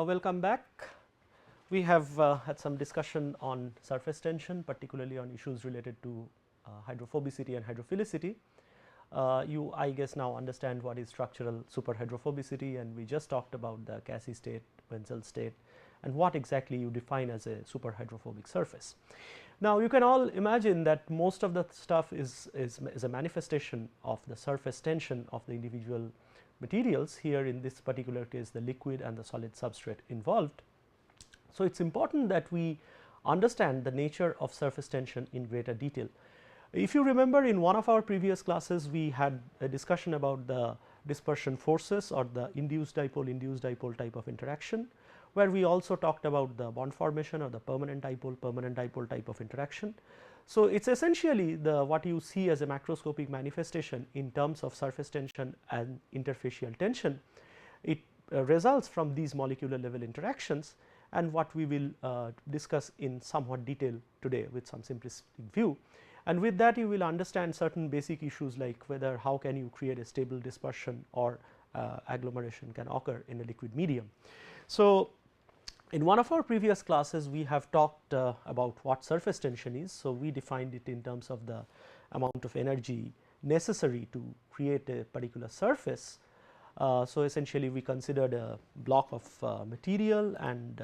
Welcome back. We have had some discussion on surface tension, particularly on issues related to hydrophobicity and hydrophilicity. You, I guess, now understand what is structural superhydrophobicity, and we just talked about the Casey state, Wenzel state, and what exactly you define as a superhydrophobic surface. Now, you can all imagine that most of the stuff is a manifestation of the surface tension of the individual materials, here in this particular case the liquid and the solid substrate involved. So, it is important that we understand the nature of surface tension in greater detail. If you remember, in one of our previous classes we had a discussion about the dispersion forces or the induced dipole type of interaction, where we also talked about the bond formation or the permanent dipole type of interaction. So, it is essentially the what you see as a macroscopic manifestation in terms of surface tension and interfacial tension. It results from these molecular level interactions, and what we will discuss in somewhat detail today with some simplistic view. And with that you will understand certain basic issues like whether how can you create a stable dispersion or agglomeration can occur in a liquid medium. So, in one of our previous classes we have talked about what surface tension is. So, we defined it in terms of the amount of energy necessary to create a particular surface. So, essentially we considered a block of material, and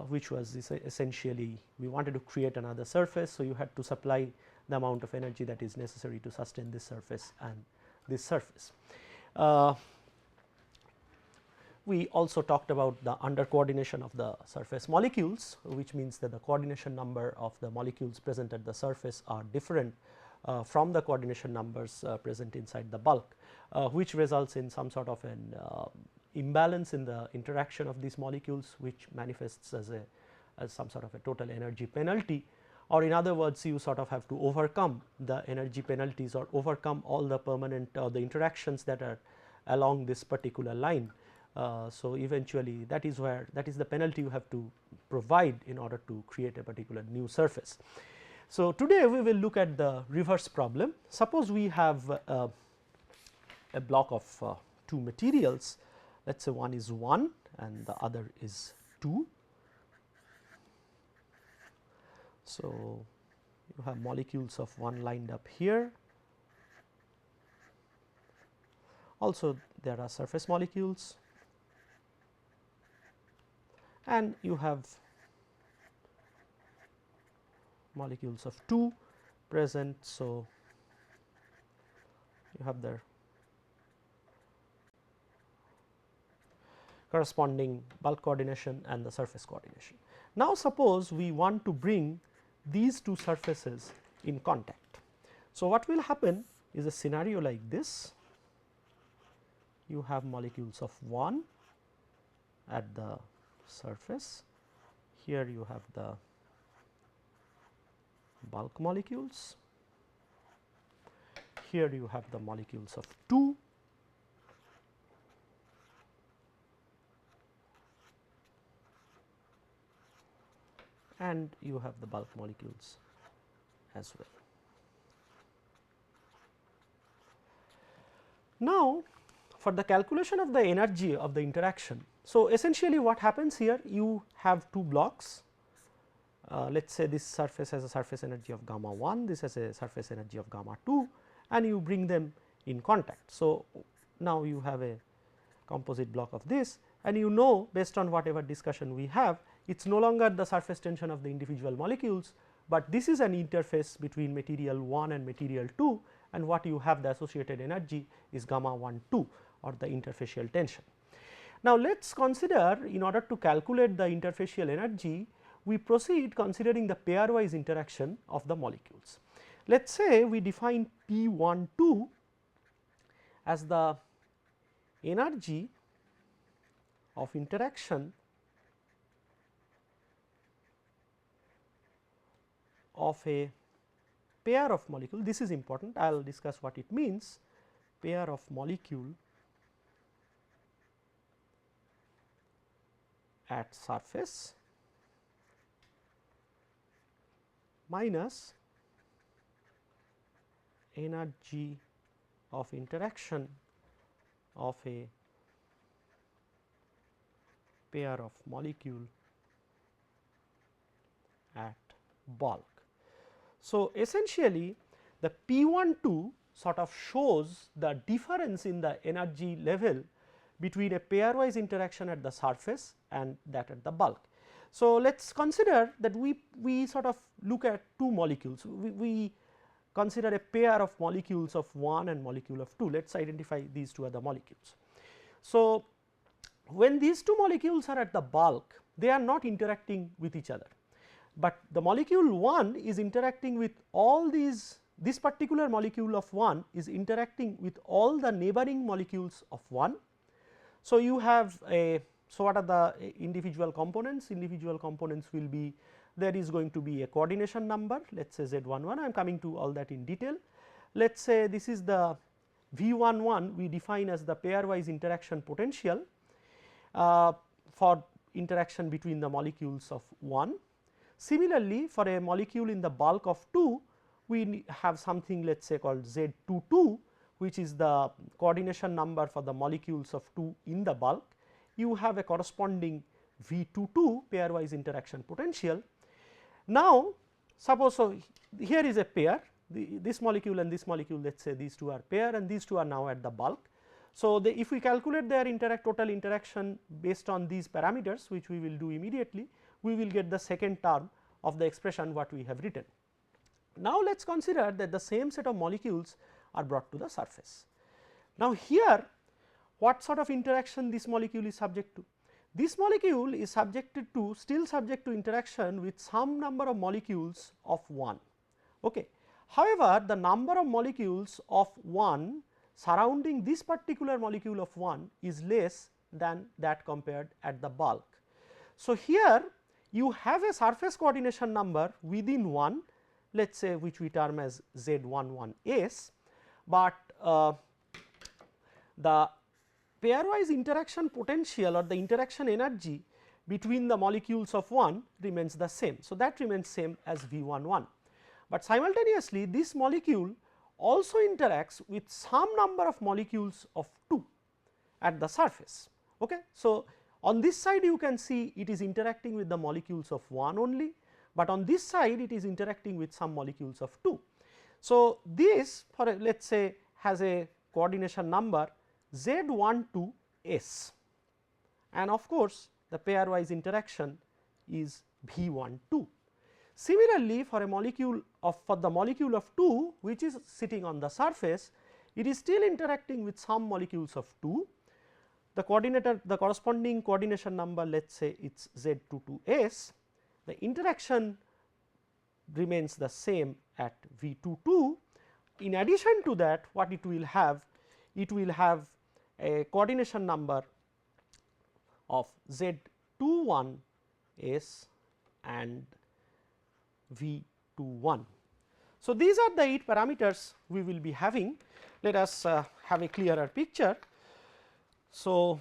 which was essentially we wanted to create another surface. So, you had to supply the amount of energy that is necessary to sustain this surface and this surface. We also talked about the under coordination of the surface molecules, which means that the coordination number of the molecules present at the surface are different from the coordination numbers present inside the bulk, which results in some sort of an imbalance in the interaction of these molecules, which manifests as some sort of a total energy penalty, or in other words you sort of have to overcome the energy penalties or overcome all the permanent or the interactions that are along this particular line. So, eventually that is the penalty you have to provide in order to create a particular new surface. So, today we will look at the reverse problem. Suppose we have a block of two materials, let us say one is 1 and the other is 2. So, you have molecules of 1 lined up here. Also there are surface molecules, and you have molecules of 2 present. So, you have their corresponding bulk coordination and the surface coordination. Now, suppose we want to bring these two surfaces in contact. So, what will happen is a scenario like this. You have molecules of 1 at the surface, here you have the bulk molecules, here you have the molecules of 2, and you have the bulk molecules as well. Now, for the calculation of the energy of the interaction, so essentially what happens here, you have two blocks. Let us say this surface has a surface energy of gamma 1, this has a surface energy of gamma 2, and you bring them in contact. So, now you have a composite block of this, and you know based on whatever discussion we have, it is no longer the surface tension of the individual molecules, but this is an interface between material 1 and material 2, and what you have the associated energy is gamma 1 2 or the interfacial tension. Now, let us consider, in order to calculate the interfacial energy, we proceed considering the pairwise interaction of the molecules. Let us say we define P12 as the energy of interaction of a pair of molecule. This is important, I will discuss what it means. Pair of molecule at surface minus energy of interaction of a pair of molecule at bulk. So, essentially the P12 sort of shows the difference in the energy level between a pairwise interaction at the surface and that at the bulk. So, let us consider that we sort of look at two molecules, we consider a pair of molecules of 1 and molecule of 2. Let us identify these two other molecules. So, when these two molecules are at the bulk, they are not interacting with each other, but the molecule 1 is interacting with all these, this particular molecule of 1 is interacting with all the neighboring molecules of 1. So, you have a, so what are the individual components? Individual components will be, there is going to be a coordination number, let us say Z11, I am coming to all that in detail. Let us say this is the V11 we define as the pairwise interaction potential for interaction between the molecules of 1. Similarly, for a molecule in the bulk of 2, we have something let us say called Z22, which is the coordination number for the molecules of 2 in the bulk. You have a corresponding V22 pairwise interaction potential. Now, suppose so here is a pair, this molecule and this molecule, let us say these two are pair and these two are now at the bulk. So, if we calculate their total interaction based on these parameters, which we will do immediately, we will get the second term of the expression what we have written. Now, let us consider that the same set of molecules are brought to the surface. Now, here what sort of interaction this molecule is subject to? This molecule is subjected to, still subject to interaction with some number of molecules of 1. Okay. However, the number of molecules of 1 surrounding this particular molecule of 1 is less than that compared at the bulk. So, here you have a surface coordination number within 1, let us say which we term as Z11s, but the pairwise interaction potential or the interaction energy between the molecules of 1 remains the same. So, that remains same as V11, but simultaneously this molecule also interacts with some number of molecules of 2 at the surface. Okay. So, on this side you can see it is interacting with the molecules of 1 only, but on this side it is interacting with some molecules of 2. So, this for let us say has a coordination number Z12s, and of course, the pairwise interaction is V12. Similarly, for a molecule of the molecule of 2 which is sitting on the surface, it is still interacting with some molecules of 2. The coordinator, the corresponding coordination number, let us say it is Z22s. The interaction remains the same at V22. In addition to that, what it will have? It will have a coordination number of Z21s and V21. So, these are the 8 parameters we will be having. Let us have a clearer picture. So,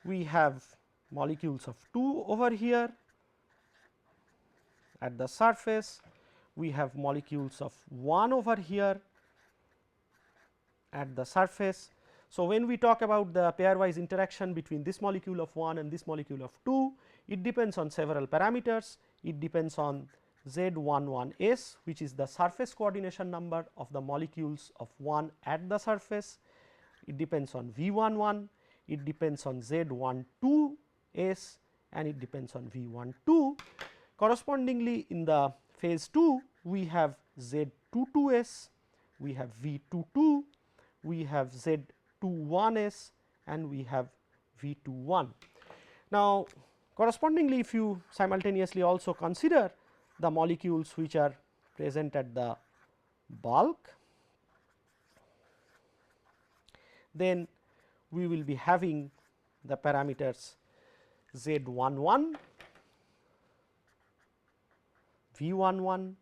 we have molecules of 2 over here at the surface, we have molecules of 1 over here at the surface. So, when we talk about the pairwise interaction between this molecule of 1 and this molecule of 2, it depends on several parameters. It depends on Z11s, which is the surface coordination number of the molecules of 1 at the surface. It depends on V11, it depends on Z12s, and it depends on V12. Correspondingly, in the phase 2, we have Z22s, we have V22, we have Z21s, and we have V21. Now, correspondingly, if you simultaneously also consider the molecules which are present at the bulk, then we will be having the parameters Z11, V11,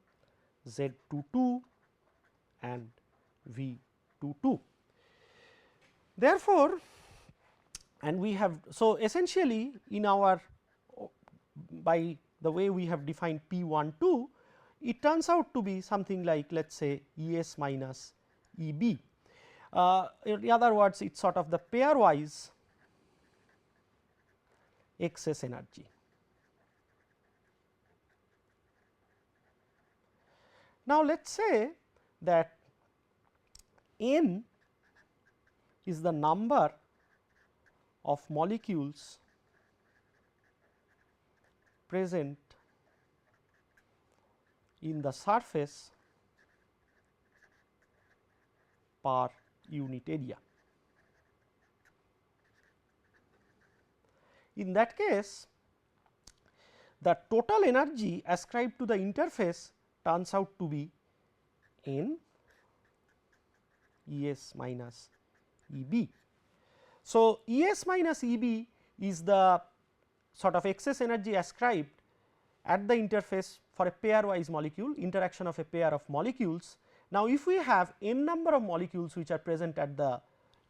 Z22 and V22. Therefore, and we have, so essentially in our, by the way we have defined P12, it turns out to be something like let us say ES minus EB. In other words, it is sort of the pairwise excess energy. Now, let us say that n is the number of molecules present in the surface per unit area. In that case, the total energy ascribed to the interface turns out to be n E s minus E b. So, E s minus E b is the sort of excess energy ascribed at the interface for a pairwise molecule, interaction of a pair of molecules. Now, if we have n number of molecules which are present at the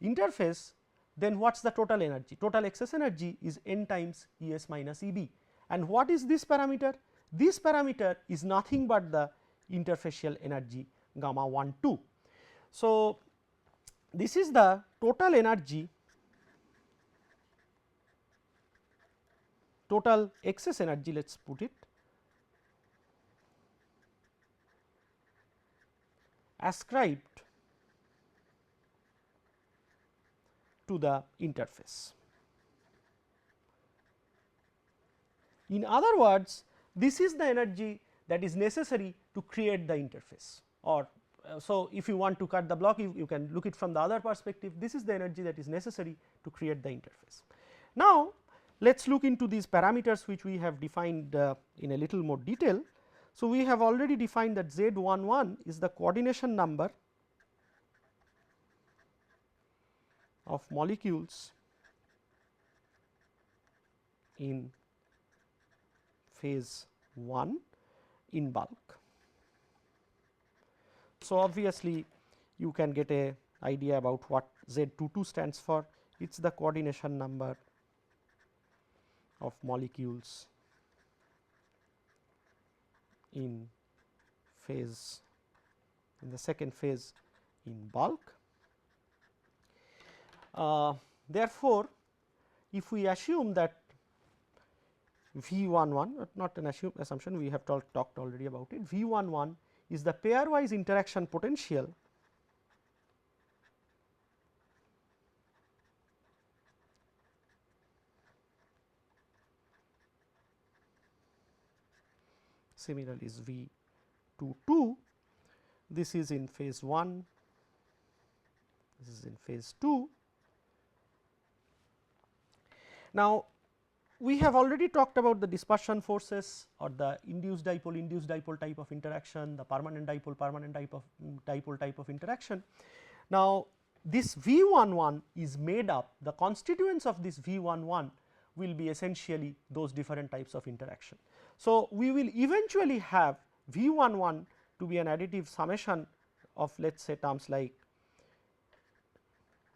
interface, then what is the total energy? Total excess energy is n times E s minus E b. And what is this parameter? This parameter is nothing but the interfacial energy gamma 1 2. So, this is the total energy, total excess energy, let us put it, ascribed to the interface. In other words, this is the energy that is necessary to create the interface, or so if you want to cut the block, you can look it from the other perspective. This is the energy that is necessary to create the interface. Now, let us look into these parameters which we have defined in a little more detail. So, we have already defined that Z11 is the coordination number of molecules in phase 1 in bulk. So, obviously, you can get a idea about what Z22 stands for. It is the coordination number of molecules in phase, in the second phase in bulk. Therefore, if we assume that V11, not an assumption, we have talked already about it, V11 is the pairwise interaction potential similarly is V22, this is in phase 1, this is in phase 2. Now, we have already talked about the dispersion forces or the induced dipole type of interaction, the permanent dipole type of interaction. Now, this V11 is made up, the constituents of this V11 will be essentially those different types of interaction. So, we will eventually have V11 to be an additive summation of, let us say, terms like,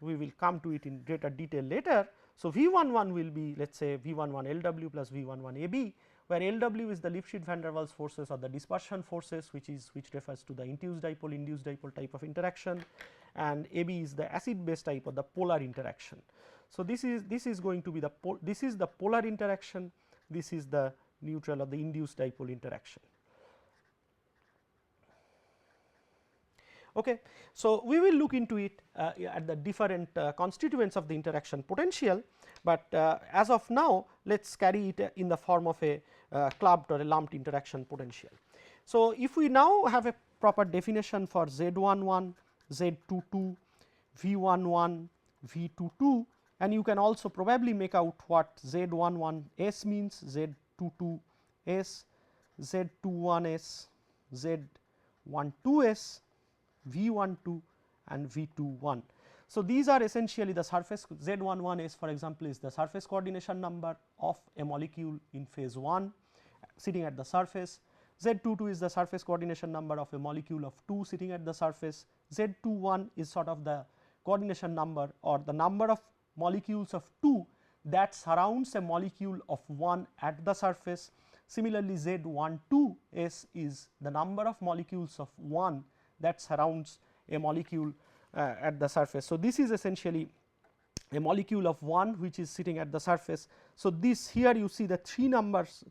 we will come to it in greater detail later. So, V11 will be, let us say, V11 LW plus V11 AB, where LW is the Lipschitz van der Waals forces or the dispersion forces, which refers to the induced dipole type of interaction, and AB is the acid base type or the polar interaction. So, this is going to be the this is the polar interaction, this is the neutral or the induced dipole interaction. Okay. So, we will look into it at the different constituents of the interaction potential, but as of now let us carry it in the form of a clubbed or a lumped interaction potential. So, if we now have a proper definition for Z11, Z22, V11, V22, and you can also probably make out what Z11S means, Z22S, Z21S, Z12S, V12 and V21. So, these are essentially the surface. Z11S, for example, is the surface coordination number of a molecule in phase 1 sitting at the surface. Z22 is the surface coordination number of a molecule of 2 sitting at the surface. Z21 is sort of the coordination number or the number of molecules of 2 that surrounds a molecule of 1 at the surface. Similarly, Z12S is the number of molecules of 1 that surrounds a molecule at the surface. So, this is essentially a molecule of 1 which is sitting at the surface. So, this here you see the 3 numbers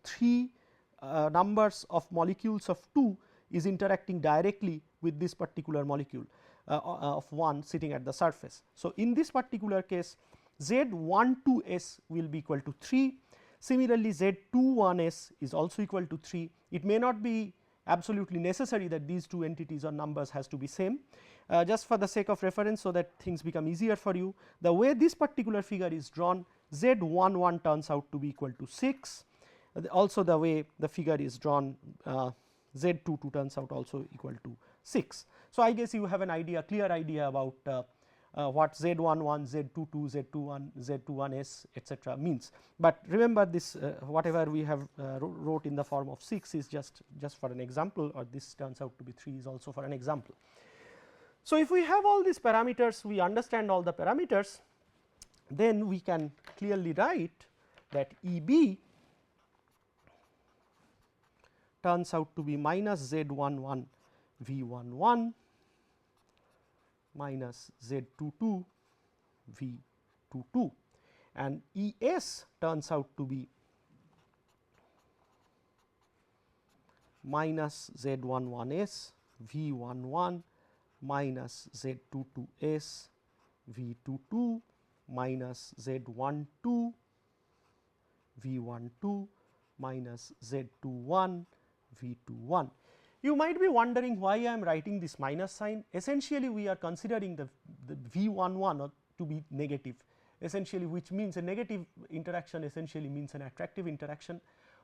of molecules of 2 is interacting directly with this particular molecule of 1 sitting at the surface. So, in this particular case Z12s will be equal to 3. Similarly, Z21s is also equal to 3. It may not be absolutely necessary that these two entities or numbers has to be same, just for the sake of reference, so that things become easier for you. The way this particular figure is drawn, Z11 turns out to be equal to 6, also the way the figure is drawn, Z22 turns out also equal to 6. So, I guess you have an idea, clear idea about what Z11, Z22, Z21, Z21s etc. means, but remember this whatever we have wrote in the form of 6 is just for an example, or this turns out to be 3 is also for an example. So, if we have all these parameters, we understand all the parameters, then we can clearly write that EB turns out to be minus Z11 V11 minus Z22 V22, and ES turns out to be minus Z11s V11 minus Z22s V22 minus Z12 V12 minus Z21 V21. You might be wondering why I am writing this minus sign. Essentially, we are considering the V11 to be negative, essentially, which means a negative interaction essentially means an attractive interaction.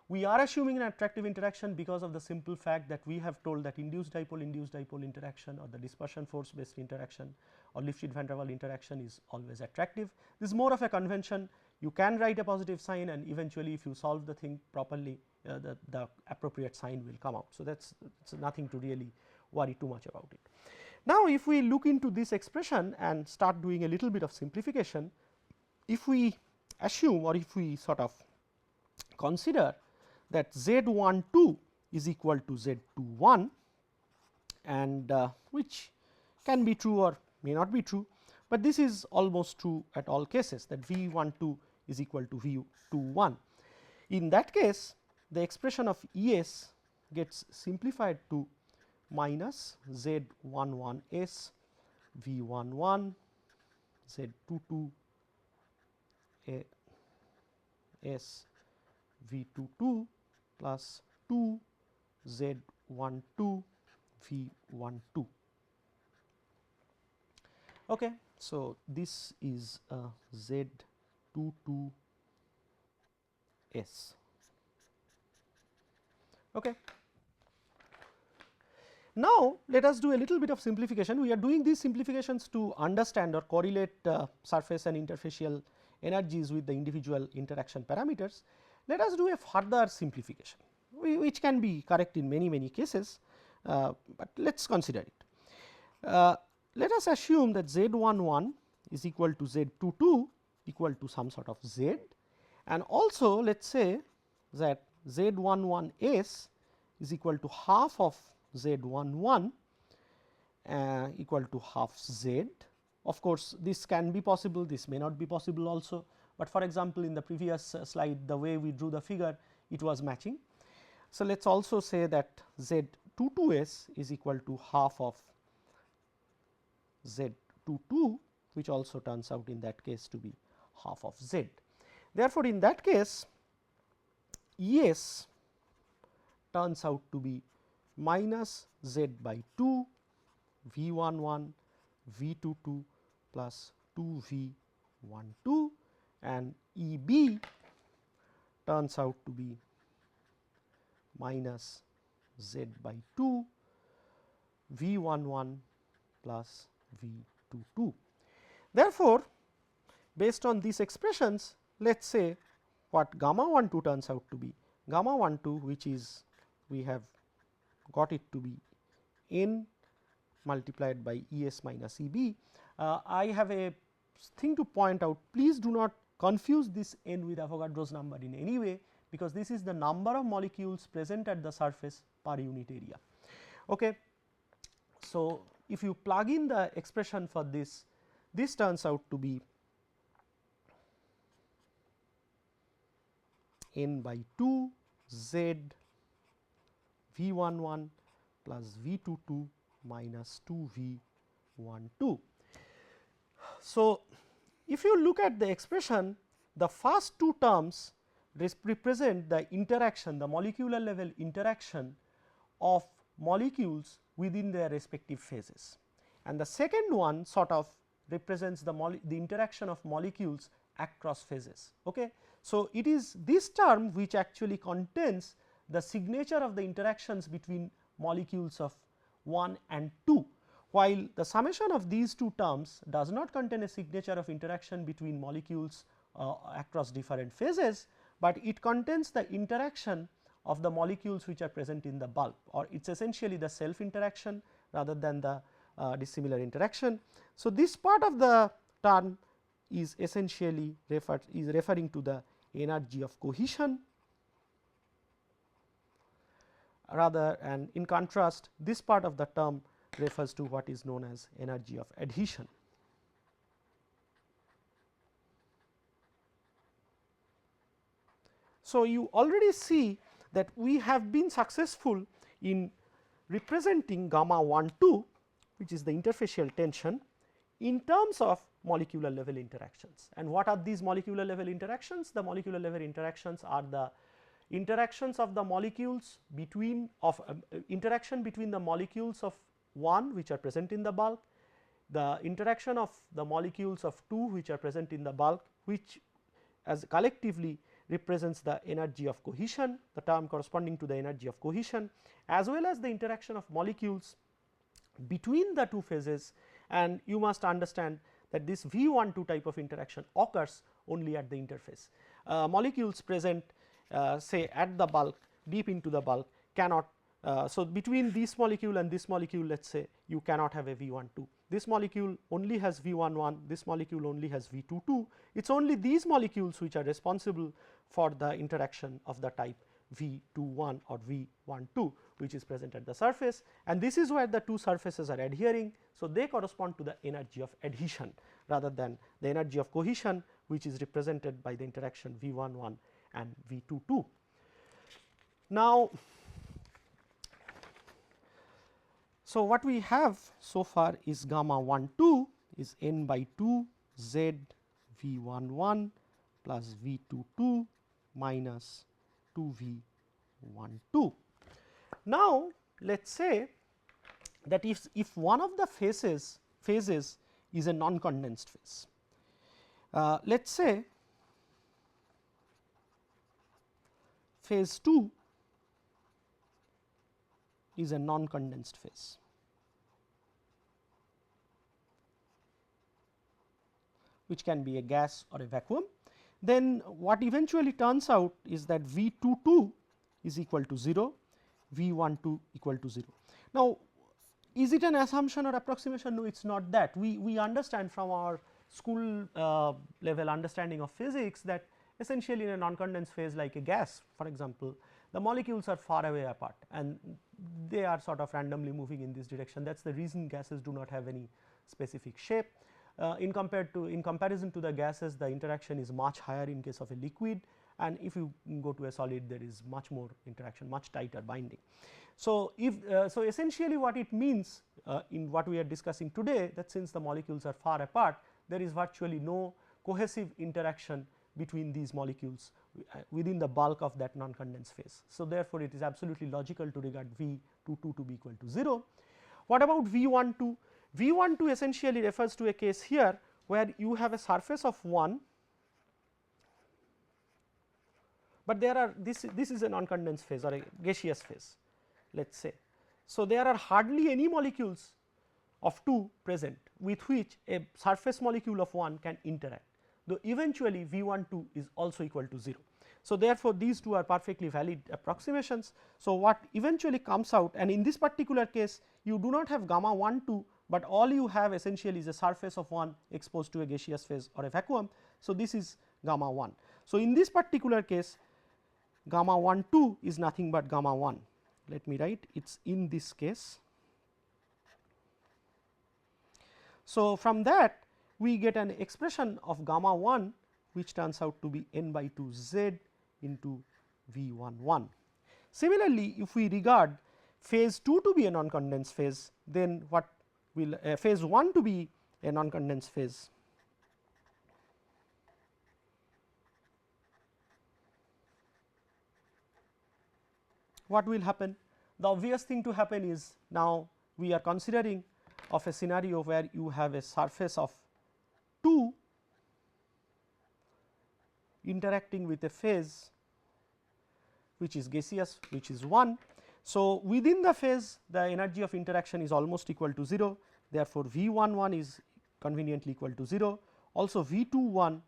We are assuming an attractive interaction because of the simple fact that we have told that induced dipole interaction, or the dispersion force based interaction, or Lifshitz van der Waals interaction is always attractive. This is more of a convention. You can write a positive sign, and eventually if you solve the thing properly, the appropriate sign will come out. So, that is nothing to really worry too much about it. Now, if we look into this expression and start doing a little bit of simplification, if we assume, or if we sort of consider that Z12 is equal to Z21, and which can be true or may not be true, but this is almost true at all cases, that V12 is equal to V21. In that case, the expression of ES gets simplified to minus Z11s V11 Z22 S V22 plus 2 Z12 V12. Okay. So, this is Z22 S. Okay. Now, let us do a little bit of simplification. We are doing these simplifications to understand or correlate surface and interfacial energies with the individual interaction parameters. Let us do a further simplification, which can be correct in many cases, but let us consider it. Let us assume that Z11 is equal to Z22 equal to some sort of Z, and also let us say that Z11s is equal to half of Z11 equal to half Z. Of course, this can be possible, this may not be possible also, but for example, in the previous slide the way we drew the figure, it was matching. So, let us also say that Z22s is equal to half of Z22, which also turns out in that case to be half of Z. Therefore, in that case ES turns out to be minus Z by 2 V11 V22 plus 2 V12, and EB turns out to be minus Z by 2 V11 plus V22. Therefore, based on these expressions, let us say what gamma 12 turns out to be. Gamma 12, which is we have got it to be n multiplied by ES minus EB. I have a thing to point out, please do not confuse this n with Avogadro's number in any way, because this is the number of molecules present at the surface per unit area. Okay. So, if you plug in the expression for this, this turns out to be n by 2 z V11 plus V22 minus 2 V12. So, if you look at the expression, the first two terms represent the interaction, the molecular level interaction of molecules within their respective phases, and the second one sort of represents the interaction of molecules across phases. Okay. So, it is this term which actually contains the signature of the interactions between molecules of 1 and 2, while the summation of these two terms does not contain a signature of interaction between molecules across different phases, but it contains the interaction of the molecules which are present in the bulk, or it is essentially the self interaction rather than the dissimilar interaction. So, this part of the term is essentially referring to the energy of cohesion, rather, and in contrast this part of the term refers to what is known as energy of adhesion. So, you already see that we have been successful in representing gamma 1 2, which is the interfacial tension, in terms of molecular level interactions. And what are these molecular level interactions? The molecular level interactions are the interactions of the molecules between interaction between the molecules of 1 which are present in the bulk, the interaction of the molecules of 2 which are present in the bulk, which as collectively represents the energy of cohesion, the term corresponding to the energy of cohesion, as well as the interaction of molecules between the two phases. And you must understand that this V12 type of interaction occurs only at the interface. Molecules present say at the bulk, deep into the bulk, cannot. So, between this molecule and this molecule, let us say, you cannot have a V12. This molecule only has V11, this molecule only has V22. It is only these molecules which are responsible for the interaction of the type V21 or V12, which is present at the surface, and this is where the two surfaces are adhering. So, they correspond to the energy of adhesion rather than the energy of cohesion, which is represented by the interaction V11 and V22. Now, so what we have so far is gamma 1 2 is n by 2 z V11 plus V22 minus 2 V12. Now, let us say that if one of the phases is a non condensed phase, let us say phase 2 is a non condensed phase. Which can be a gas or a vacuum, then what eventually turns out is that V22 is equal to 0, V12 equal to 0. Now, is it an assumption or approximation? No, it is not that. We understand from our school level understanding of physics that essentially in a non condensed phase like a gas, for example, the molecules are far away apart and they are sort of randomly moving in this direction. That is the reason gases do not have any specific shape. In comparison to the gases, the interaction is much higher in case of a liquid, and if you go to a solid, there is much more interaction, much tighter binding. So, so essentially what it means in what we are discussing today, that since the molecules are far apart, there is virtually no cohesive interaction between these molecules within the bulk of that non condensed phase. So, therefore, it is absolutely logical to regard V22 to be equal to 0. What about V12? V12 essentially refers to a case here where you have a surface of 1, but there are this is a non condensed phase or a gaseous phase, let us say. So, there are hardly any molecules of 2 present with which a surface molecule of 1 can interact, though eventually V12 is also equal to 0. So, therefore, these two are perfectly valid approximations. So, what eventually comes out, and in this particular case you do not have gamma 1 2, but all you have essentially is a surface of 1 exposed to a gaseous phase or a vacuum. So, this is gamma 1. So, in this particular case gamma 1 2 is nothing but gamma 1. Let me write it is in this case. So, from that we get an expression of gamma 1 which turns out to be n by 2 z into V11. Similarly, if we regard phase 2 to be a non-condensed phase, then what will phase 1 to be a non-condensed phase, what will happen? The obvious thing to happen is, now we are considering of a scenario where you have a surface of 2 interacting with a phase which is gaseous, which is 1. So, within the phase the energy of interaction is almost equal to 0, therefore, V11 is conveniently equal to 0, also V21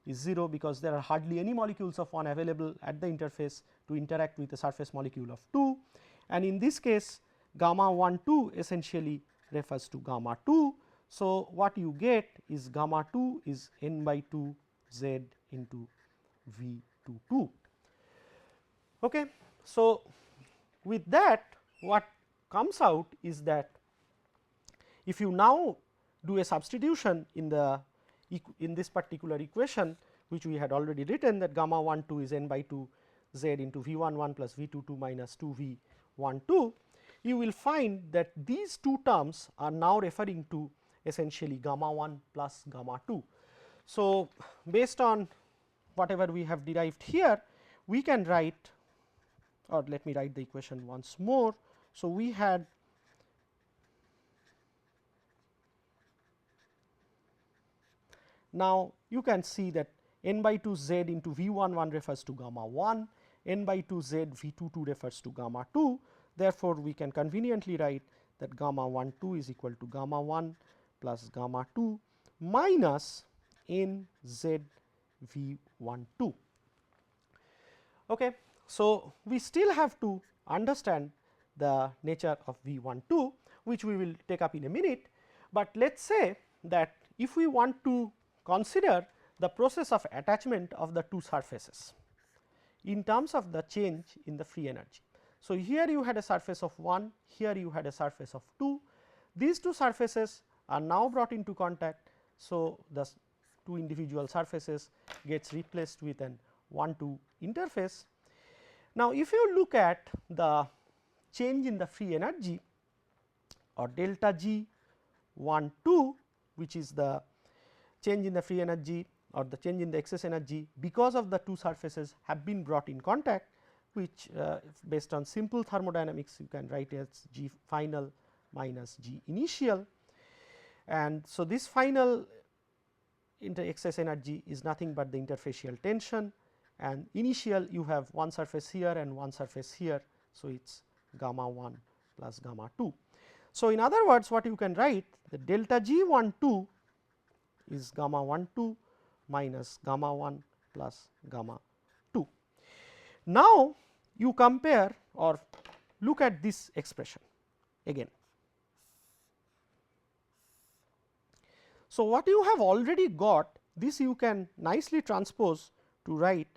is 0, because there are hardly any molecules of 1 available at the interface to interact with a surface molecule of 2, and in this case gamma 1 2 essentially refers to gamma 2. So, what you get is gamma 2 is n by 2 z into V22. Okay. So, with that what comes out is that if you now do a substitution in the this particular equation, which we had already written, that gamma 1 2 is n by 2 z into V11 plus V22 minus 2 V12, you will find that these two terms are now referring to essentially gamma 1 plus gamma 2. So, based on whatever we have derived here, we can write, or let me write the equation once more. So, we had now you can see that n by 2 z into V11 refers to gamma 1, n by 2 z V22 refers to gamma 2. Therefore, we can conveniently write that gamma 1 2 is equal to gamma 1 plus gamma 2 minus n z V12. Okay. So, we still have to understand the nature of V12, which we will take up in a minute, but let us say that if we want to consider the process of attachment of the two surfaces in terms of the change in the free energy. So, here you had a surface of 1, here you had a surface of 2, these two surfaces are now brought into contact. So, the two individual surfaces gets replaced with an 1-2 interface. Now, if you look at the change in the free energy or delta G 1 2, which is the change in the free energy or the change in the excess energy because of the two surfaces have been brought in contact, which based on simple thermodynamics you can write as G final minus G initial. And so, this final excess energy is nothing but the interfacial tension, and initial you have one surface here and one surface here. So, it is gamma 1 plus gamma 2. So, in other words, what you can write, the delta G 1 2 is gamma 1 2 minus gamma 1 plus gamma 2. Now, you compare or look at this expression again. So, what you have already got, this you can nicely transpose to write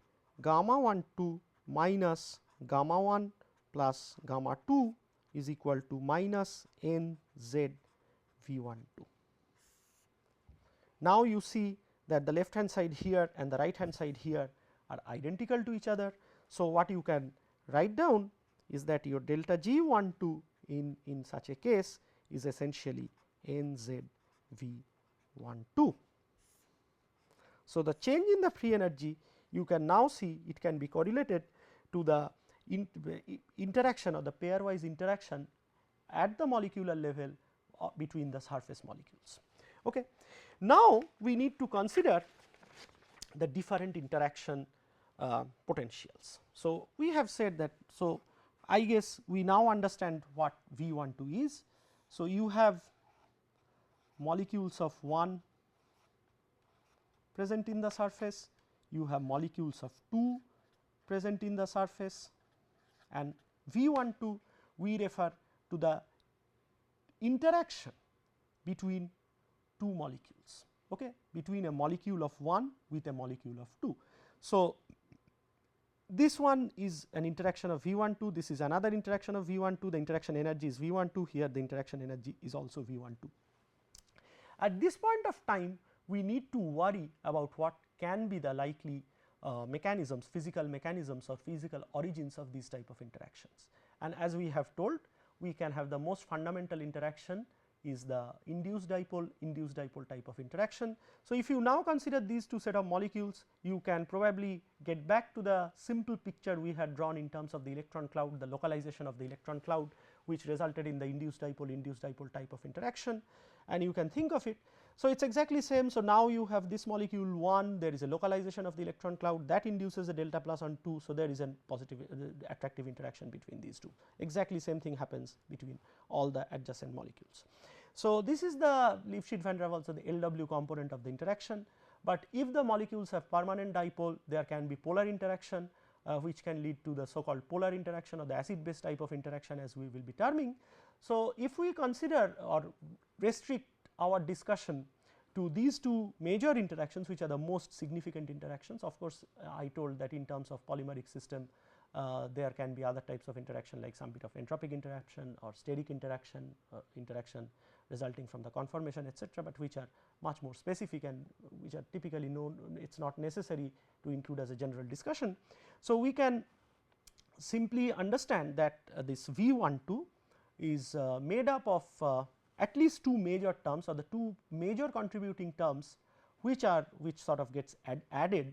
gamma 1 2 minus gamma 1 plus gamma 2 is equal to minus n z V12. Now, you see that the left hand side here and the right hand side here are identical to each other. So, what you can write down is that your delta G 1 2 in such a case is essentially n z V12. So, the change in the free energy you can now see it can be correlated to the interaction or the pairwise interaction at the molecular level between the surface molecules. Okay. Now, we need to consider the different interaction potentials. So, we have said that. So, I guess we now understand what V12 is. So, you have molecules of 1 present in the surface, you have molecules of 2 present in the surface, and V12 we refer to the interaction between two molecules, okay, between a molecule of 1 with a molecule of 2. So, this one is an interaction of V12, this is another interaction of V12, the interaction energy is V12, here the interaction energy is also V12. At this point of time, we need to worry about what can be the likely mechanisms, physical mechanisms or physical origins of these type of interactions. And as we have told, we can have the most fundamental interaction is the induced dipole type of interaction. So, if you now consider these two set of molecules, you can probably get back to the simple picture we had drawn in terms of the electron cloud, the localization of the electron cloud, which resulted in the induced dipole type of interaction, and you can think of it. So, it is exactly same. So, now you have this molecule 1, there is a localization of the electron cloud that induces a delta plus on 2. So, there is a positive attractive interaction between these two, exactly same thing happens between all the adjacent molecules. So, this is the Lifshitz van der Waals, so the LW component of the interaction, but if the molecules have permanent dipole, there can be polar interaction which can lead to the so called polar interaction or the acid base type of interaction as we will be terming. So, if we consider or restrict our discussion to these two major interactions, which are the most significant interactions. Of course, I told that in terms of polymeric system there can be other types of interaction like some bit of entropic interaction or steric interaction, interaction resulting from the conformation etcetera, but which are much more specific and which are typically known, it is not necessary to include as a general discussion. So, we can simply understand that this V12 is made up of at least two major terms or the two major contributing terms which sort of gets added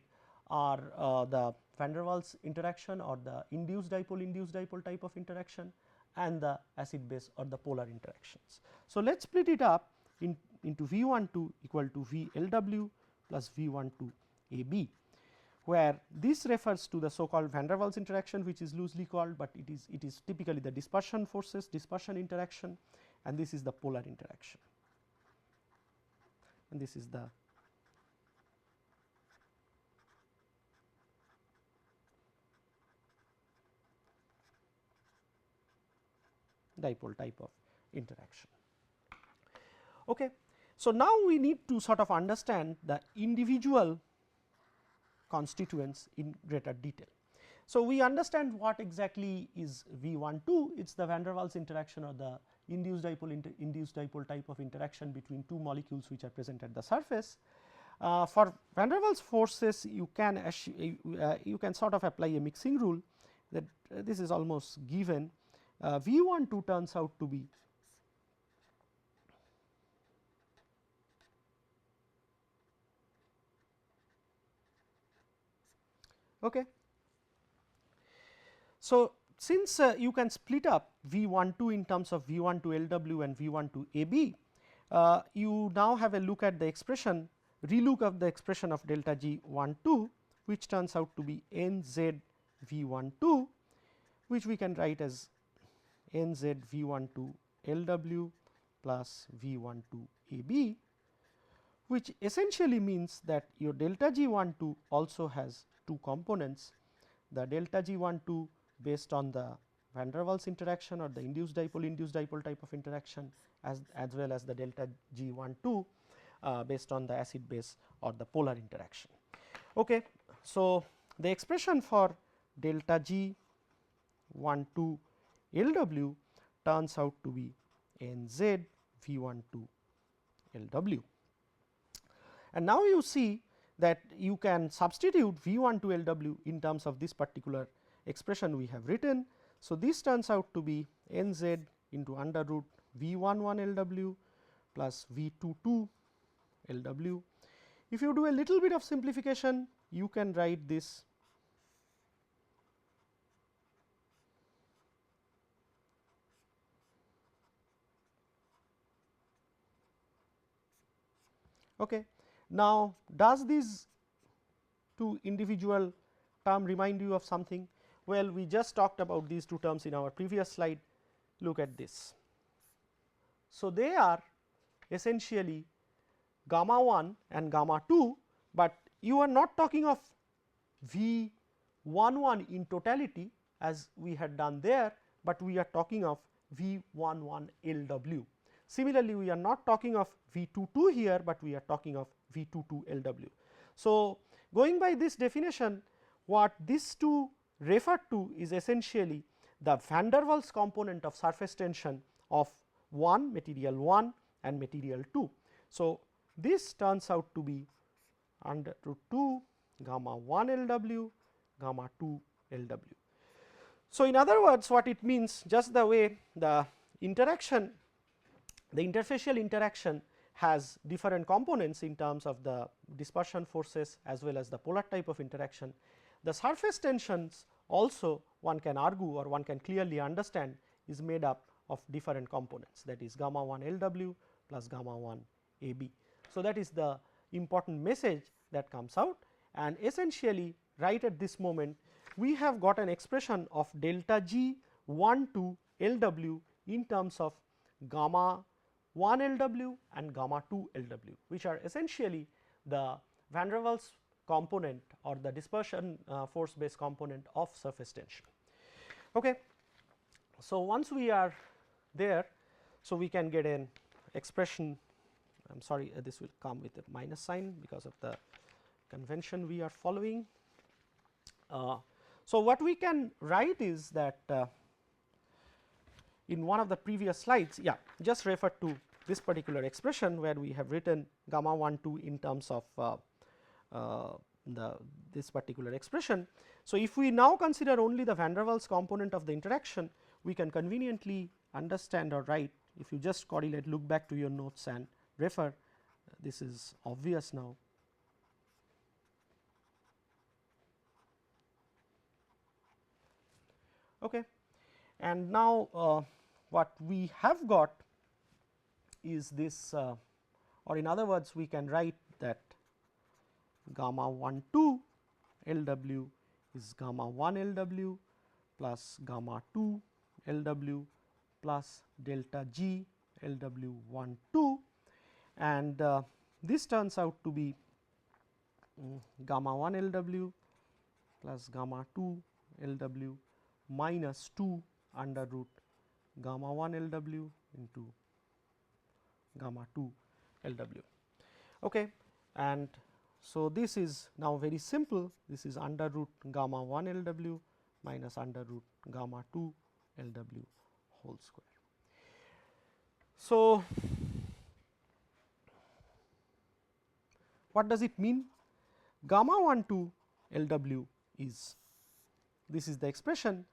are the van der Waals interaction or the induced dipole type of interaction and the acid base or the polar interactions. So, let us split it up into V12 equal to VLW plus V12 AB, where this refers to the so called van der Waals interaction, which is loosely called, but it is typically the dispersion forces, dispersion interaction, and this is the polar interaction, and this is the dipole type of interaction. Okay. So, now we need to sort of understand the individual constituents in greater detail. So, we understand what exactly is V12, it is the van der Waals interaction or the induced dipole type of interaction between two molecules which are present at the surface. For van der Waals forces, you can sort of apply a mixing rule that this is almost given. V12 turns out to be okay. So, since you can split up V12 in terms of V12 LW and V12 AB, you now have a look at the expression, relook of the expression of delta G12, which turns out to be NZ V12, which we can write as NZ V12 LW plus V12 AB, which essentially means that your delta G12 also has two components, the delta G12 based on the van der Waals interaction or the induced dipole type of interaction as well as the delta G12 based on the acid base or the polar interaction. Okay. So, the expression for delta G12 LW turns out to be NZ V12 LW, and now you see that you can substitute V12 LW in terms of this particular expression we have written. So, this turns out to be NZ into under root V11 LW plus V22 LW. If you do a little bit of simplification, you can write this okay. Now, does these two individual term remind you of something? Well, we just talked about these two terms in our previous slide. Look at this. So, they are essentially gamma 1 and gamma 2, but you are not talking of V11 in totality as we had done there, but we are talking of V11 LW. Similarly, we are not talking of V22 here, but we are talking of V22 LW. So, going by this definition, what these two refer to is essentially the van der Waals component of surface tension of material 1 and material 2. So, this turns out to be under root 2 gamma 1 LW, gamma 2 LW. So, in other words, what it means, just the way the interaction, the interfacial interaction has different components in terms of the dispersion forces as well as the polar type of interaction. The surface tensions also, one can argue or one can clearly understand, is made up of different components, that is gamma 1 LW plus gamma 1 AB. So, that is the important message that comes out, and essentially right at this moment we have got an expression of delta G 1 to LW in terms of gamma 1 LW and gamma 2 LW, which are essentially the van der Waals component or the dispersion force based component of surface tension. Okay. So, once we are there, so we can get an expression, I am sorry, this will come with a minus sign because of the convention we are following. So, what we can write is that in one of the previous slides, just refer to this particular expression where we have written gamma 1 2 in terms of this particular expression. So, if we now consider only the van der Waals component of the interaction, we can conveniently understand or write, if you just correlate, look back to your notes and refer, this is obvious now. Okay. And now, what we have got is this, or in other words, we can write that gamma 1 2 LW is gamma 1 LW plus gamma 2 LW plus delta G LW 1 2, and this turns out to be gamma 1 LW plus gamma 2 LW minus 2 under root gamma 1 LW into gamma 2 LW. Okay. And so, this is now very simple, this is under root gamma 1 LW minus under root gamma 2 LW whole square. So, what does it mean? Gamma 1 2 LW is, this is the expression.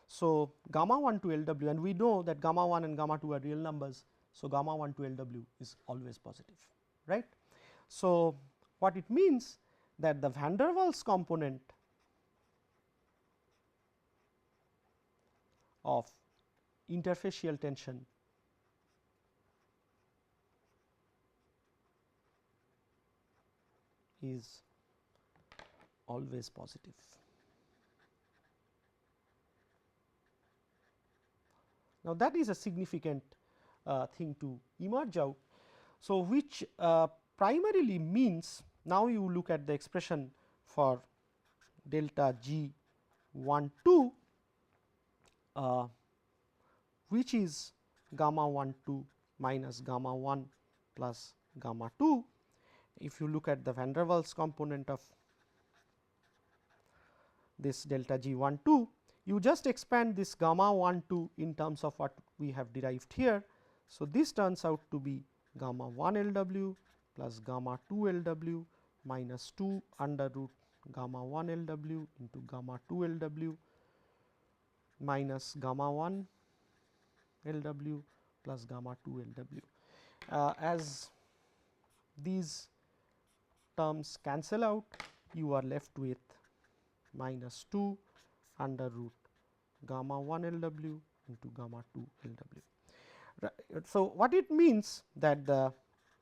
So, gamma 1 2 LW, and we know that gamma 1 and gamma 2 are real numbers. So, gamma 1 2 LW is always positive, right. So, what it means that the van der Waals component of interfacial tension is always positive. Now, that is a significant thing to emerge out. So, which primarily means, now you look at the expression for delta G 1 2, which is gamma 1 2 minus gamma 1 plus gamma 2. If you look at the van der Waals component of this delta G 1 2, you just expand this gamma 1 2 in terms of what we have derived here. So, this turns out to be gamma 1 LW plus gamma 2 LW minus 2 under root gamma 1 LW into gamma 2 LW minus gamma 1 LW plus gamma 2 LW. As these terms cancel out, you are left with minus 2 under root gamma 1 LW into gamma 2 LW. Right. So, what it means that the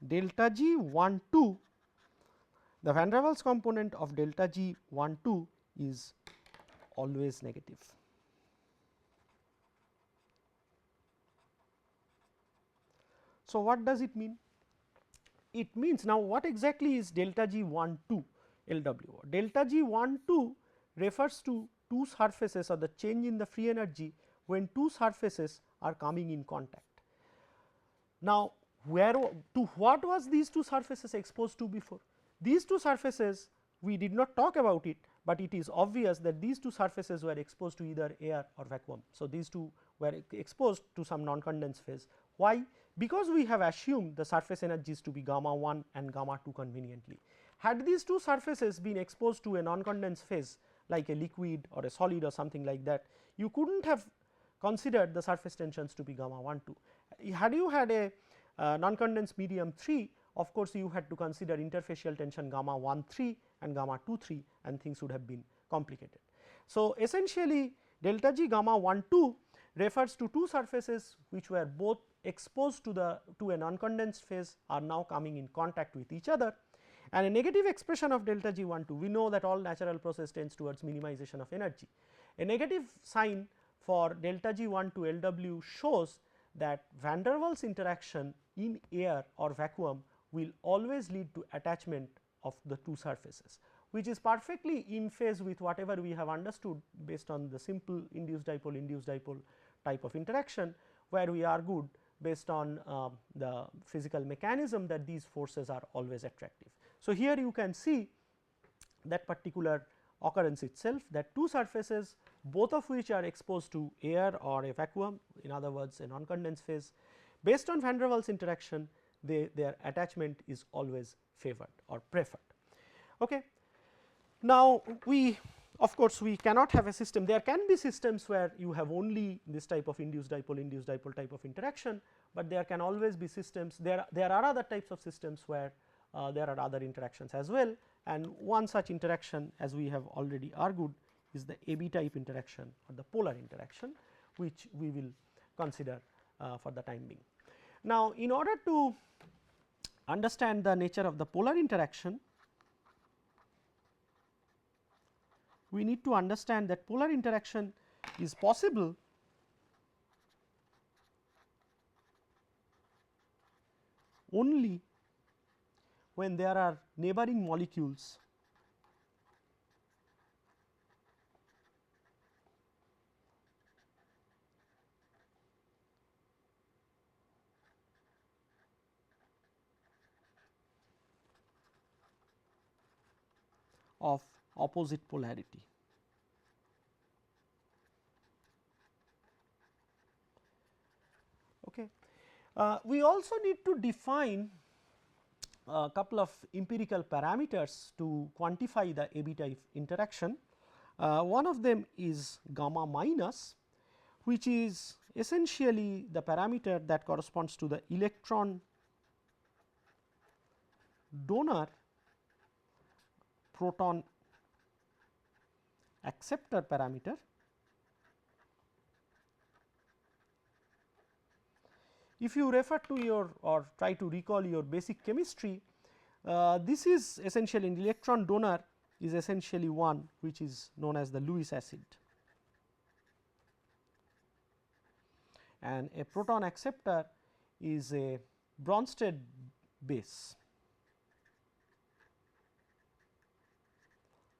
delta G 1 2, the van der Waals component of delta G 1 2 is always negative. So, what does it mean? It means, now what exactly is delta G 1 2 LW? Delta G 1 2 refers to two surfaces, or the change in the free energy when two surfaces are coming in contact. Now, where to what was these two surfaces exposed to before? These two surfaces we did not talk about it, but it is obvious that these two surfaces were exposed to either air or vacuum. So, these two were exposed to some non condensed phase. Why? Because we have assumed the surface energies to be gamma 1 and gamma 2 conveniently. had these two surfaces been exposed to a non-condensed phase like a liquid or a solid or something like that, you could not have considered the surface tensions to be gamma 1 2. Had you had a non-condensed medium 3, of course, you had to consider interfacial tension gamma 1 3 and gamma 2 3, and things would have been complicated. So, essentially delta G gamma 1 2 refers to two surfaces which were both exposed to a non-condensed phase, are now coming in contact with each other, and a negative expression of delta G 1 2. We know that all natural process tends towards minimization of energy. A negative sign for delta G 1 2 LW shows that van der Waals interaction in air or vacuum will always lead to attachment of the two surfaces, which is perfectly in phase with whatever we have understood based on the simple induced dipole type of interaction, where we argued based on the physical mechanism that these forces are always attractive. So, here you can see that particular occurrence itself, that two surfaces both of which are exposed to air or a vacuum, in other words a non-condensed phase, based on van der Waals interaction their attachment is always favored or preferred. Okay. Now, we of course, we cannot have a system, there can be systems where you have only this type of induced dipole type of interaction, but there can always be systems, there are other types of systems where there are other interactions as well, and one such interaction, as we have already argued, is the AB type interaction or the polar interaction, which we will consider for the time being. Now, in order to understand the nature of the polar interaction, we need to understand that polar interaction is possible only when there are neighboring molecules of opposite polarity. Okay. We also need to define a couple of empirical parameters to quantify the AB type interaction. One of them is gamma minus, which is essentially the parameter that corresponds to the electron donor proton acceptor parameter. If you refer to your or try to recall your basic chemistry, this is essentially an electron donor is essentially one which is known as the Lewis acid, and a proton acceptor is a Bronsted base,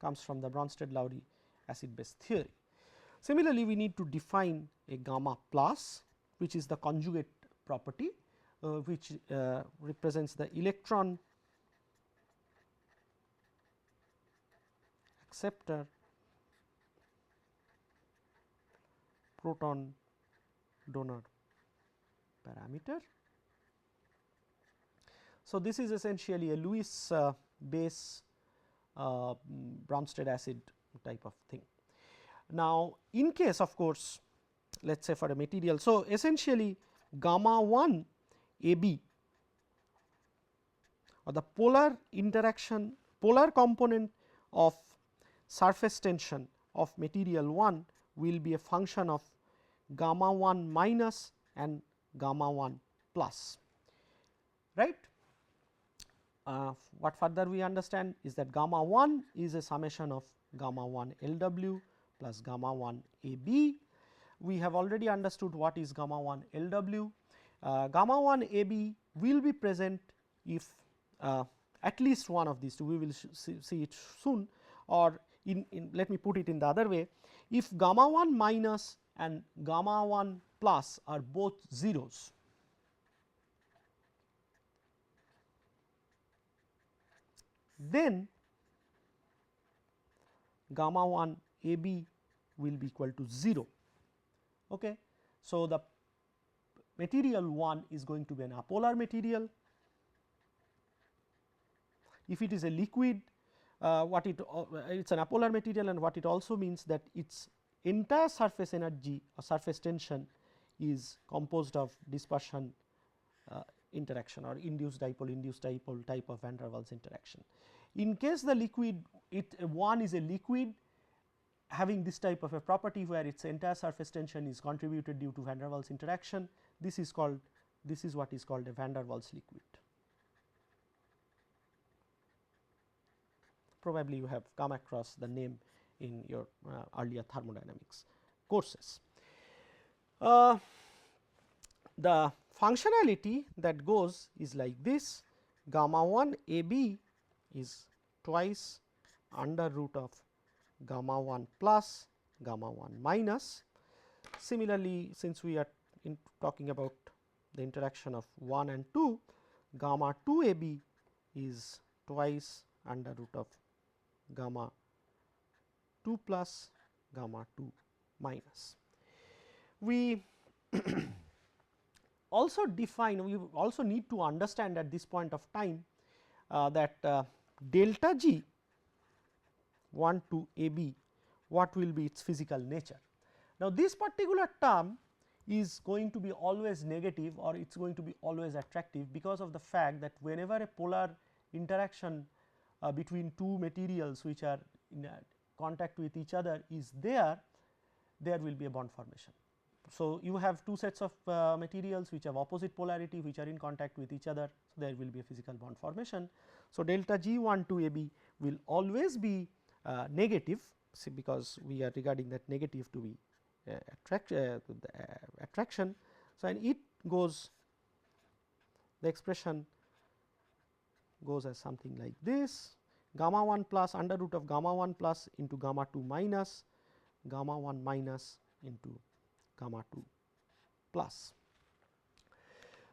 comes from the Bronsted-Lowry acid base theory. Similarly, we need to define a gamma plus, which is the conjugate property, which represents the electron acceptor proton donor parameter. So, this is essentially a Lewis base Bronsted acid type of thing. Now, in case of course, let us say for a material, so essentially gamma 1 AB or the polar interaction, polar component of surface tension of material 1 will be a function of gamma 1 minus and gamma 1 plus, right. What further we understand is that gamma 1 is a summation of gamma 1 LW plus gamma 1 AB. We have already understood what is gamma 1 LW. Gamma 1 AB will be present if at least one of these two, we will see it soon, or in let me put it in the other way, if gamma 1 minus and gamma 1 plus are both zeros, then gamma 1 AB will be equal to 0. Okay. So, the material 1 is going to be an apolar material, if it is a liquid, what it is an apolar material, and what it also means that its entire surface energy or surface tension is composed of dispersion interaction or induced dipole type of van der Waals interaction. In case the liquid, one is a liquid having this type of a property where its entire surface tension is contributed due to van der Waals interaction, this is called, this is what is called a van der Waals liquid. Probably you have come across the name in your earlier thermodynamics courses. The functionality that goes is like this: gamma 1 A b is twice under root of gamma 1 plus gamma 1 minus. Similarly, since we are talking about the interaction of 1 and 2, gamma 2 A b is twice under root of gamma 2 plus gamma 2 minus. We also define, we also need to understand at this point of time that delta G 1 to A b, what will be its physical nature. Now, this particular term is going to be always negative, or it is going to be always attractive, because of the fact that whenever a polar interaction between two materials which are in contact with each other is there will be a bond formation. So, you have two sets of materials which have opposite polarity which are in contact with each other, so there will be a physical bond formation. So, delta G 1 to A b will always be negative, because we are regarding that negative to be attraction. So, and it goes, the expression goes as something like this: gamma 1 plus under root of gamma 1 plus into gamma 2 minus gamma 1 minus into gamma 2 plus.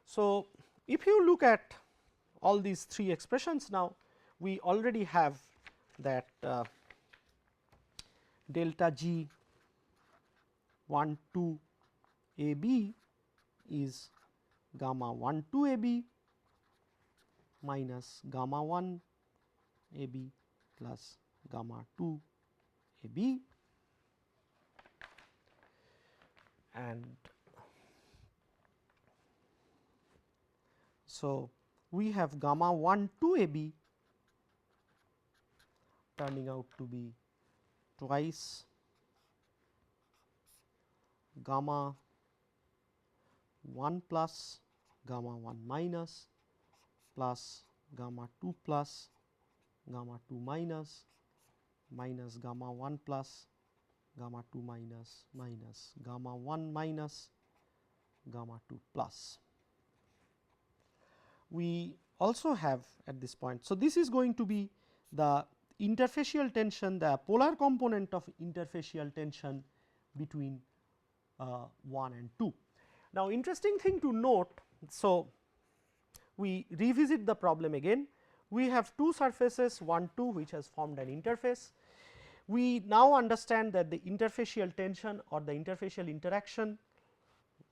So, if you look at all these three expressions now, we already have that delta G 1 2 A b is gamma 1 2 A b minus gamma 1 A b plus gamma 2 A b, and so we have gamma 1 2 A b turning out to be twice gamma 1 plus gamma 1 minus plus gamma 2 plus gamma 2 minus minus gamma 1 plus gamma 2 minus minus gamma 1 minus gamma 2 plus. We also have at this point, so this is going to be the interfacial tension, the polar component of interfacial tension between 1 and 2. Now, interesting thing to note, so we revisit the problem again. We have two surfaces 1 2 which has formed an interface. We now understand that the interfacial tension or the interfacial interaction,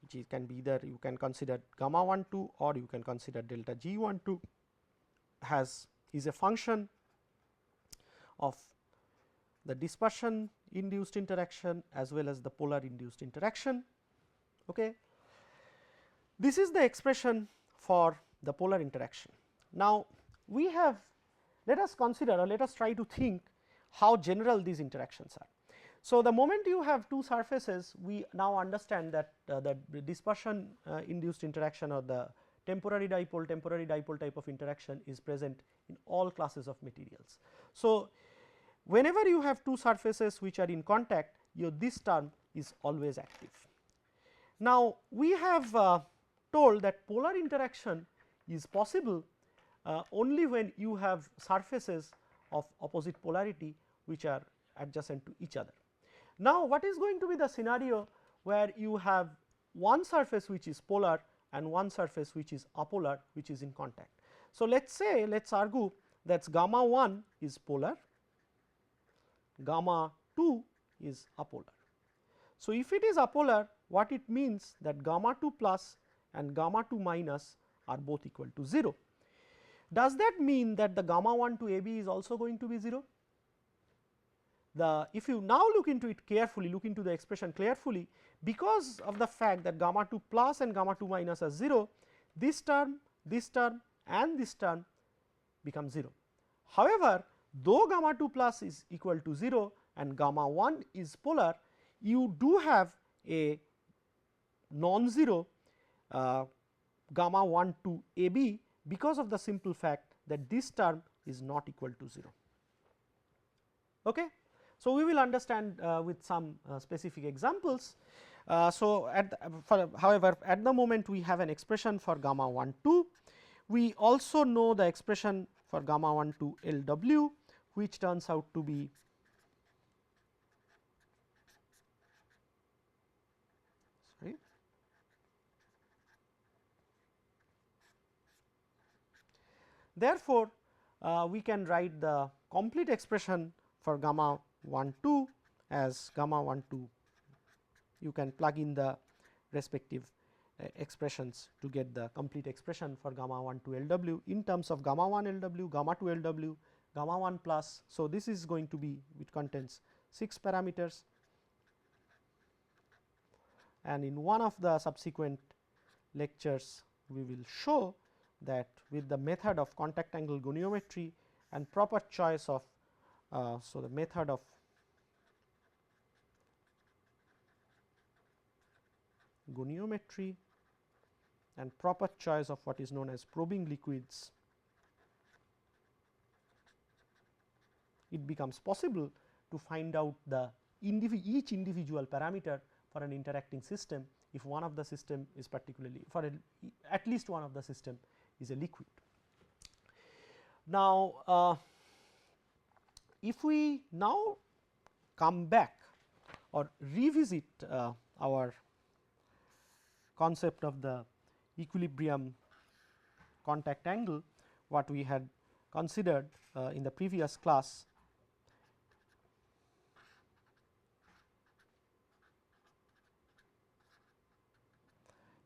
which can be either you can consider gamma 1 2 or you can consider delta G 1 2, is a function of the dispersion induced interaction as well as the polar induced interaction. Okay. This is the expression for the polar interaction. Now, we have, let us consider or let us try to think how general these interactions are. So, the moment you have two surfaces, we now understand that the dispersion induced interaction or the temporary dipole type of interaction is present in all classes of materials. So, whenever you have two surfaces which are in contact, this term is always active. Now, we have told that polar interaction is possible only when you have surfaces of opposite polarity which are adjacent to each other. Now, what is going to be the scenario where you have one surface which is polar and one surface which is apolar which is in contact. So, let us say, let us argue that gamma 1 is polar, gamma 2 is apolar. So, if it is apolar, what it means that gamma 2 plus and gamma 2 minus are both equal to 0. Does that mean that the gamma 1 to AB is also going to be 0? If you now look into it carefully, look into the expression carefully, because of the fact that gamma 2 plus and gamma 2 minus are 0, this term and this term become 0. However, though gamma 2 plus is equal to 0 and gamma 1 is polar, you do have a non-zero gamma 1 to AB because of the simple fact that this term is not equal to 0. Okay. So, we will understand with some specific examples. So, however, at the moment we have an expression for gamma 1 2. We also know the expression for gamma 1 2 LW, which turns out to be Therefore, we can write the complete expression for gamma 1 2 as gamma 1 2. You can plug in the respective expressions to get the complete expression for gamma 1 2 LW in terms of gamma 1 LW, gamma 2 LW, gamma 1 plus. So, this is going to be, it contains 6 parameters, and in one of the subsequent lectures we will show that with the method of contact angle goniometry and proper choice of so the method of goniometry and proper choice of what is known as probing liquids, it becomes possible to find out the each individual parameter for an interacting system if one of the system is particularly for at least one of the system is a liquid. Now, if we now come back or revisit our concept of the equilibrium contact angle, what we had considered in the previous class,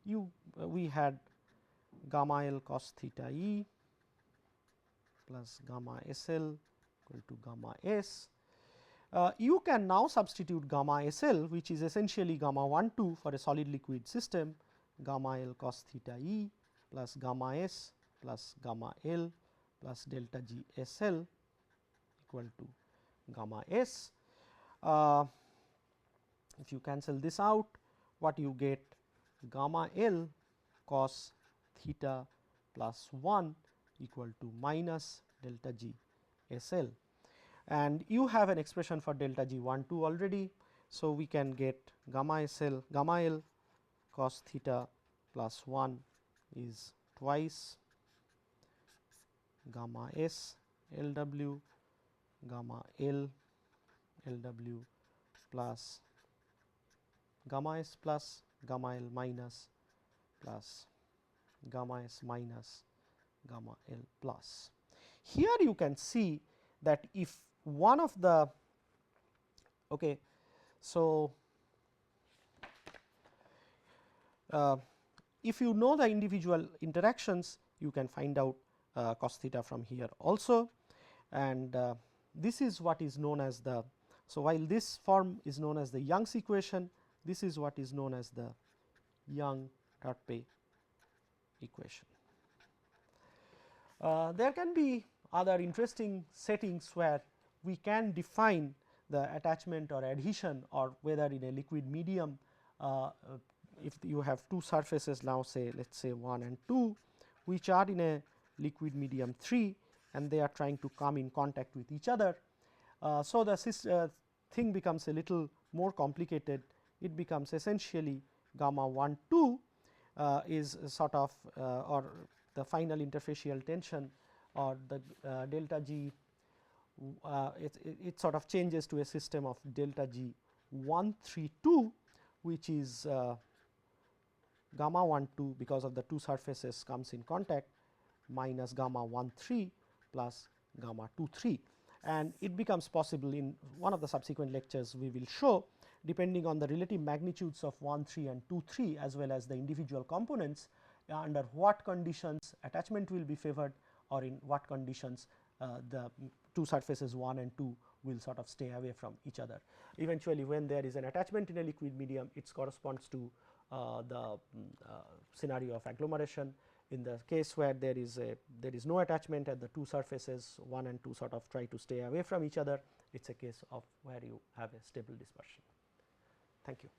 we had gamma L cos theta E plus gamma SL equal to gamma S. You can now substitute gamma SL, which is essentially gamma 1 2 for a solid liquid system, gamma L cos theta E plus gamma S plus gamma L plus delta G SL equal to gamma S. If you cancel this out, what you get gamma L cos theta plus 1 equal to minus delta G SL, and you have an expression for delta G 1 2 already. So, we can get gamma L cos theta plus 1 is twice gamma S LW gamma L LW plus gamma S plus gamma L minus plus gamma S minus gamma L plus. Here you can see that if one of the if you know the individual interactions, you can find out cos theta from here also, and this is what is known as the. So, while this form is known as the Young's equation, this is what is known as the Young-Tarpe equation. There can be other interesting settings where we can define the attachment or adhesion, or whether in a liquid medium, if you have two surfaces, now say let us say 1 and 2, which are in a liquid medium 3 and they are trying to come in contact with each other. So, the thing becomes a little more complicated. It becomes essentially gamma 1 2 is sort of or the final interfacial tension, or the delta G, it sort of changes to a system of delta G 1 3 2, which is gamma 1 2 because of the two surfaces comes in contact, minus gamma 1 3 plus gamma 2 3, and it becomes possible in one of the subsequent lectures we will show, depending on the relative magnitudes of 1 3 and 2 3 as well as the individual components, under what conditions attachment will be favored or in what conditions the two surfaces 1 and 2 will sort of stay away from each other. Eventually, when there is an attachment in a liquid medium, it corresponds to the scenario of agglomeration. In the case where there is no attachment and the two surfaces 1 and 2 sort of try to stay away from each other, it is a case of where you have a stable dispersion. Thank you.